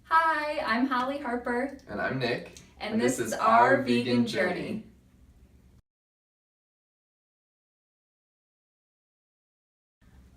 Hi, I'm Holly Harper. And I'm Nick. And this is our vegan journey.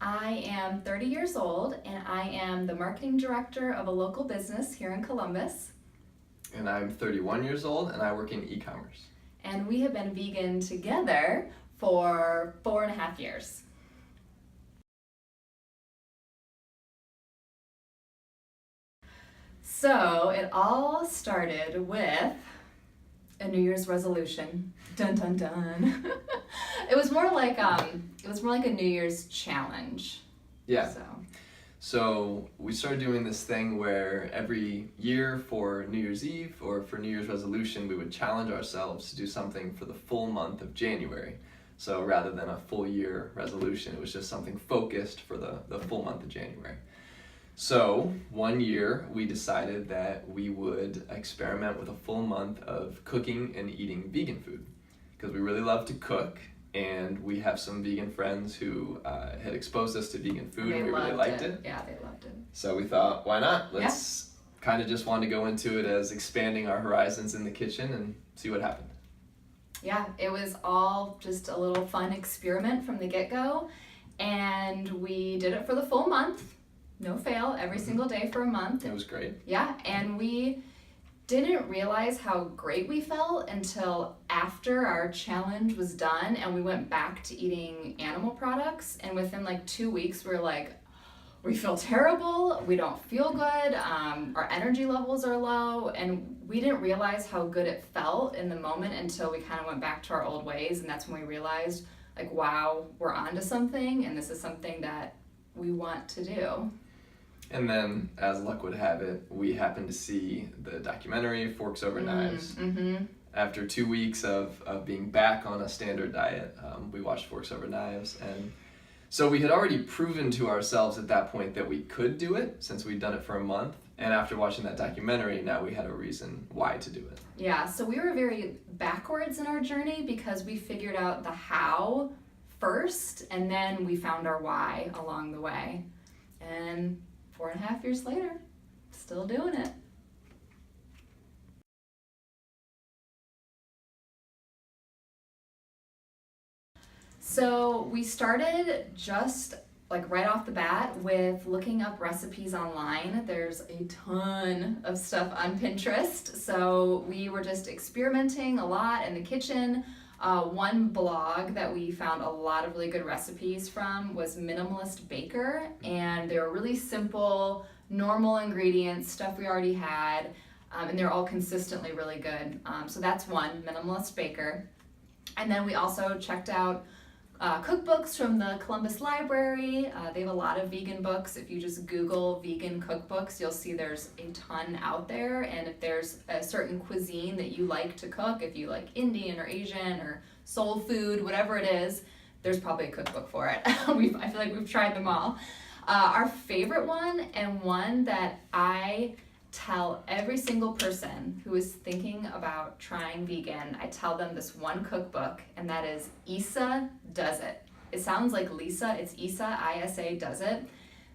I am 30 years old and I am the marketing director of a local business here in Columbus. And I'm 31 years old and I work in e-commerce. And we have been vegan together for 4.5 years. So it all started with a New Year's resolution. Dun dun dun. It was more like a New Year's challenge. Yeah. So we started doing this thing where every year for New Year's Eve or for New Year's resolution, we would challenge ourselves to do something for the full month of January. So rather than a full year resolution, it was just something focused for the full month of January. So one year we decided that we would experiment with a full month of cooking and eating vegan food because we really love to cook, and we have some vegan friends who had exposed us to vegan food and we really liked it. Yeah, they loved it. So we thought, why not? Let's kind of just wanted to go into it as expanding our horizons in the kitchen and see what happened. Yeah, it was all just a little fun experiment from the get-go, and we did it for the full month. No fail, every single day for a month. It was great. Yeah, and we didn't realize how great we felt until after our challenge was done and we went back to eating animal products, and within like 2 weeks we were like, we feel terrible, we don't feel good, our energy levels are low, and we didn't realize how good it felt in the moment until we kind of went back to our old ways, and that's when we realized, like, wow, we're onto something, and this is something that we want to do. And then, as luck would have it, we happened to see the documentary Forks Over Knives. Mm-hmm. After 2 weeks of being back on a standard diet, we watched Forks Over Knives. And so we had already proven to ourselves at that point that we could do it since we'd done it for a month. And after watching that documentary, now we had a reason why to do it. Yeah, so we were very backwards in our journey because we figured out the how first, and then we found our why along the way. And 4.5 years later, still doing it. So we started just like right off the bat with looking up recipes online. There's a ton of stuff on Pinterest. So we were just experimenting a lot in the kitchen. One blog that we found a lot of really good recipes from was Minimalist Baker, and they were really simple, normal ingredients, stuff we already had, and they're all consistently really good. So that's one, Minimalist Baker. And then we also checked out cookbooks from the Columbus Library. They have a lot of vegan books. If you just Google vegan cookbooks, you'll see there's a ton out there. And if there's a certain cuisine that you like to cook, if you like Indian or Asian or soul food, whatever it is, there's probably a cookbook for it. I feel like we've tried them all. Our favorite one, and one that I tell every single person who is thinking about trying vegan, I tell them this one cookbook, and that is Isa Does It. It sounds like Lisa, it's Isa, I-S-A, Does It.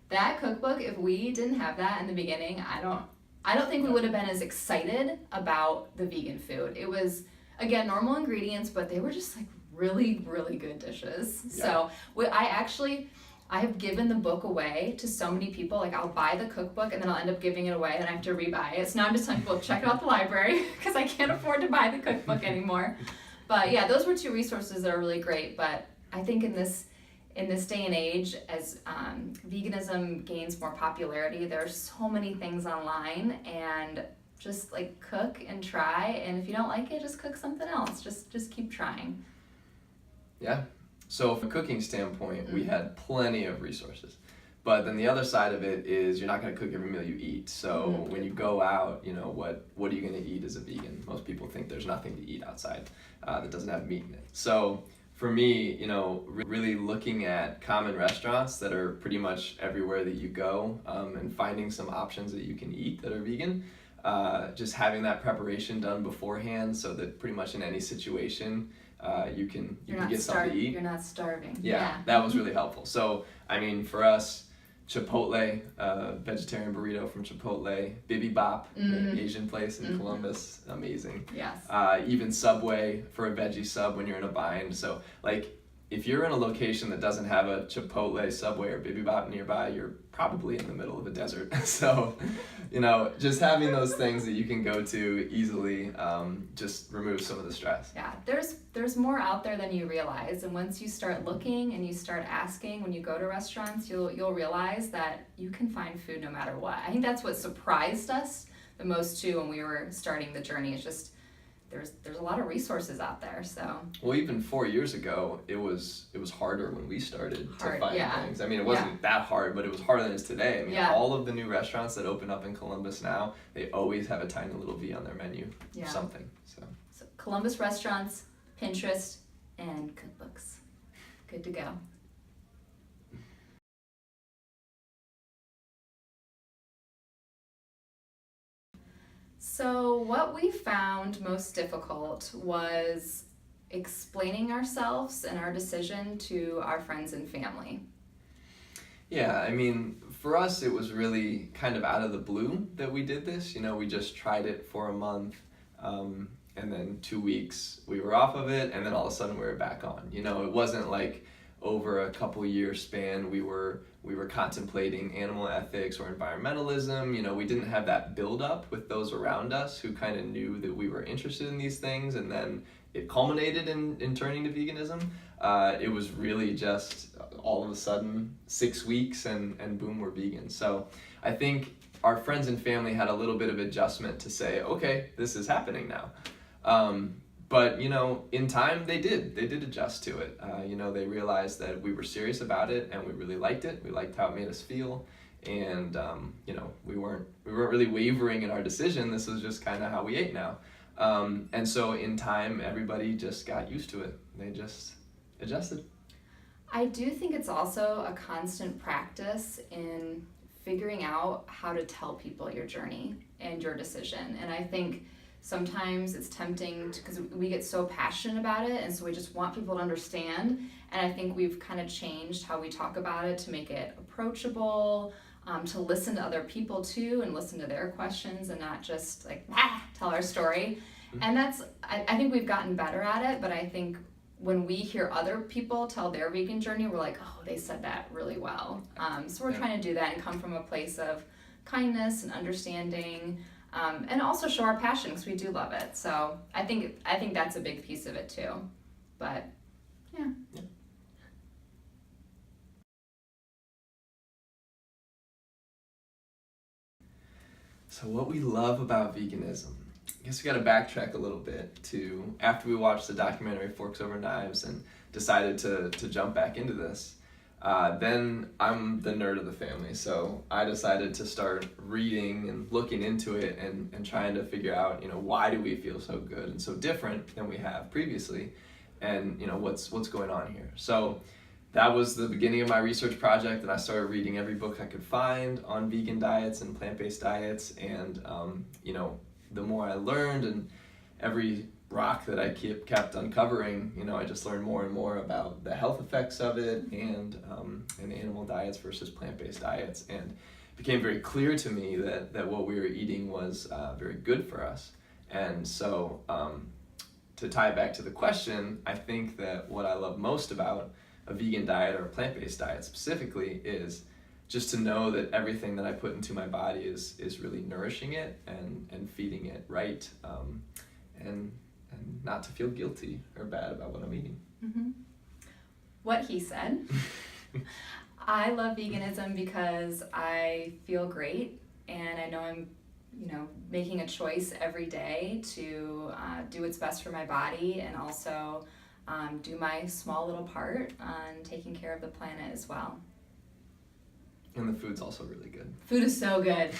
That cookbook, if we didn't have that in the beginning, I don't think we would have been as excited about the vegan food. It was, again, normal ingredients, but they were just like really, really good dishes. Yeah. So I have given the book away to so many people. Like, I'll buy the cookbook and then I'll end up giving it away and I have to rebuy it. So now I'm just telling people, check it out the library because I can't afford to buy the cookbook anymore. But yeah, those were two resources that are really great. But I think in this day and age, as veganism gains more popularity, there are so many things online, and just like cook and try. And if you don't like it, just cook something else. Just keep trying. Yeah. So from a cooking standpoint, we had plenty of resources. But then the other side of it is you're not going to cook every meal you eat. So when you go out, what are you going to eat as a vegan? Most people think there's nothing to eat outside that doesn't have meat in it. So for me, really looking at common restaurants that are pretty much everywhere that you go, and finding some options that you can eat that are vegan. Just having that preparation done beforehand so that pretty much in any situation, you can get something to eat. You're not starving. Yeah, that was really helpful. So, I mean, for us, Chipotle, vegetarian burrito from Chipotle, Bibimbap, the Asian place in Columbus, amazing. Yes. Even Subway for a veggie sub when you're in a bind. So like, if you're in a location that doesn't have a Chipotle, Subway, or Bibimbap nearby, you're probably in the middle of a desert. So, just having those things that you can go to easily just removes some of the stress. Yeah, there's more out there than you realize, and once you start looking and you start asking when you go to restaurants, you'll realize that you can find food no matter what. I think that's what surprised us the most too when we were starting the journey. It's just there's a lot of resources out there. So well, even 4 years ago, it was harder when we started to find things. I mean, it wasn't that hard, but it was harder than it is today. I mean, all of the new restaurants that open up in Columbus now, they always have a tiny little V on their menu or something. So Columbus restaurants, Pinterest, and cookbooks. Good to go. So what we found most difficult was explaining ourselves and our decision to our friends and family. Yeah, I mean, for us, it was really kind of out of the blue that we did this. We just tried it for a month, and then 2 weeks we were off of it, and then all of a sudden we were back on. It wasn't like over a couple year span we were contemplating animal ethics or environmentalism. We didn't have that build up with those around us who kind of knew that we were interested in these things, and then it culminated in turning to veganism. It was really just all of a sudden 6 weeks and boom, we're vegan. So I think our friends and family had a little bit of adjustment to say, okay, this is happening now. But in time they did adjust to it. They realized that we were serious about it and we really liked it. We liked how it made us feel, and we weren't really wavering in our decision. This was just kind of how we ate now. And so in time, everybody just got used to it. They just adjusted. I do think it's also a constant practice in figuring out how to tell people your journey and your decision. And I think sometimes it's tempting because we get so passionate about it, and so we just want people to understand. And I think we've kind of changed how we talk about it to make it approachable, to listen to other people too and listen to their questions and not just like tell our story. And I think we've gotten better at it, but I think when we hear other people tell their vegan journey, we're like, oh, they said that really well. So we're trying to do that and come from a place of kindness and understanding, and also show our passion because we do love it. So I think that's a big piece of it too. But yeah. So what we love about veganism, I guess we got to backtrack a little bit to after we watched the documentary Forks Over Knives and decided to jump back into this. Then I'm the nerd of the family, so I decided to start reading and looking into it and trying to figure out, why do we feel so good and so different than we have previously, and what's going on here. So that was the beginning of my research project, and I started reading every book I could find on vegan diets and plant-based diets, and the more I learned and every rock that I kept uncovering, I just learned more and more about the health effects of it and animal diets versus plant-based diets, and it became very clear to me that what we were eating was very good for us. And so to tie it back to the question, I think that what I love most about a vegan diet or a plant-based diet specifically is just to know that everything that I put into my body is really nourishing it and feeding it right, and not to feel guilty or bad about what I'm eating. Mm-hmm. What he said. I love veganism because I feel great, and I know I'm making a choice every day to do what's best for my body, and also do my small little part on taking care of the planet as well. And the food's also really good. Food is so good.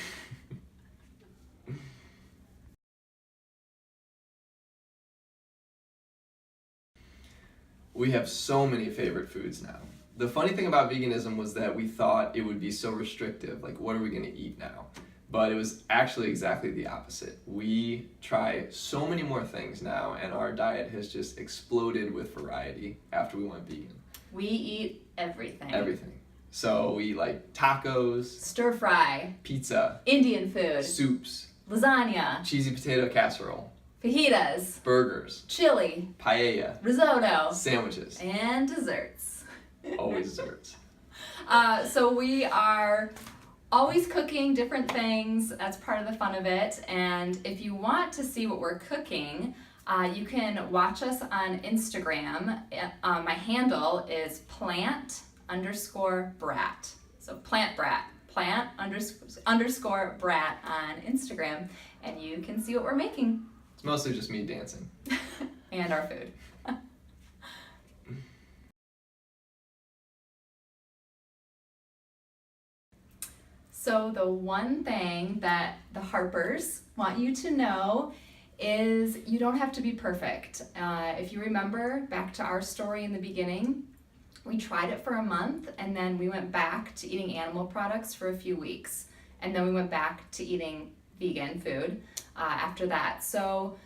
We have so many favorite foods now. The funny thing about veganism was that we thought it would be so restrictive, like what are we going to eat now? But it was actually exactly the opposite. We try so many more things now, and our diet has just exploded with variety after we went vegan. We eat everything. Everything. So we eat like tacos, Stir fry, pizza, Indian food, soups, lasagna, cheesy potato casserole, fajitas, burgers, chili, paella, risotto, sandwiches, and desserts. always desserts. So we are always cooking different things. That's part of the fun of it. And if you want to see what we're cooking, you can watch us on Instagram. My handle is plant_brat. So plant _brat on Instagram, and you can see what we're making. It's mostly just me dancing. And our food. So the one thing that the Harpers want you to know is you don't have to be perfect. If you remember back to our story in the beginning, we tried it for a month and then we went back to eating animal products for a few weeks. And then we went back to eating vegan food after that. So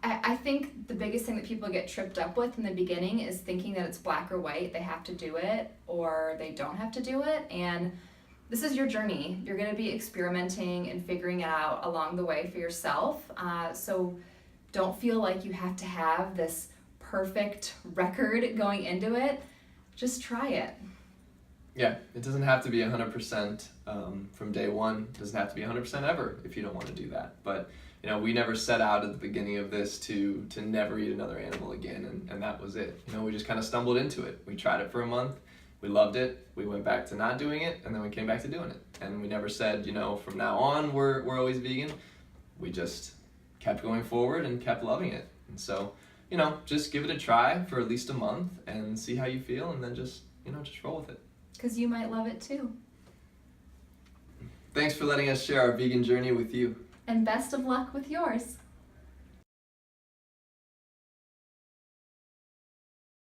I think the biggest thing that people get tripped up with in the beginning is thinking that it's black or white. They have to do it or they don't have to do it. And this is your journey. You're going to be experimenting and figuring it out along the way for yourself. So don't feel like you have to have this perfect record going into it. Just try it. Yeah, it doesn't have to be 100% from day one. It doesn't have to be 100% ever if you don't want to do that. But we never set out at the beginning of this to never eat another animal again, and that was it. We just kind of stumbled into it. We tried it for a month. We loved it. We went back to not doing it, and then we came back to doing it. And we never said, from now on we're always vegan. We just kept going forward and kept loving it. And so, just give it a try for at least a month and see how you feel, and then just roll with it. Because you might love it too. Thanks for letting us share our vegan journey with you. And best of luck with yours.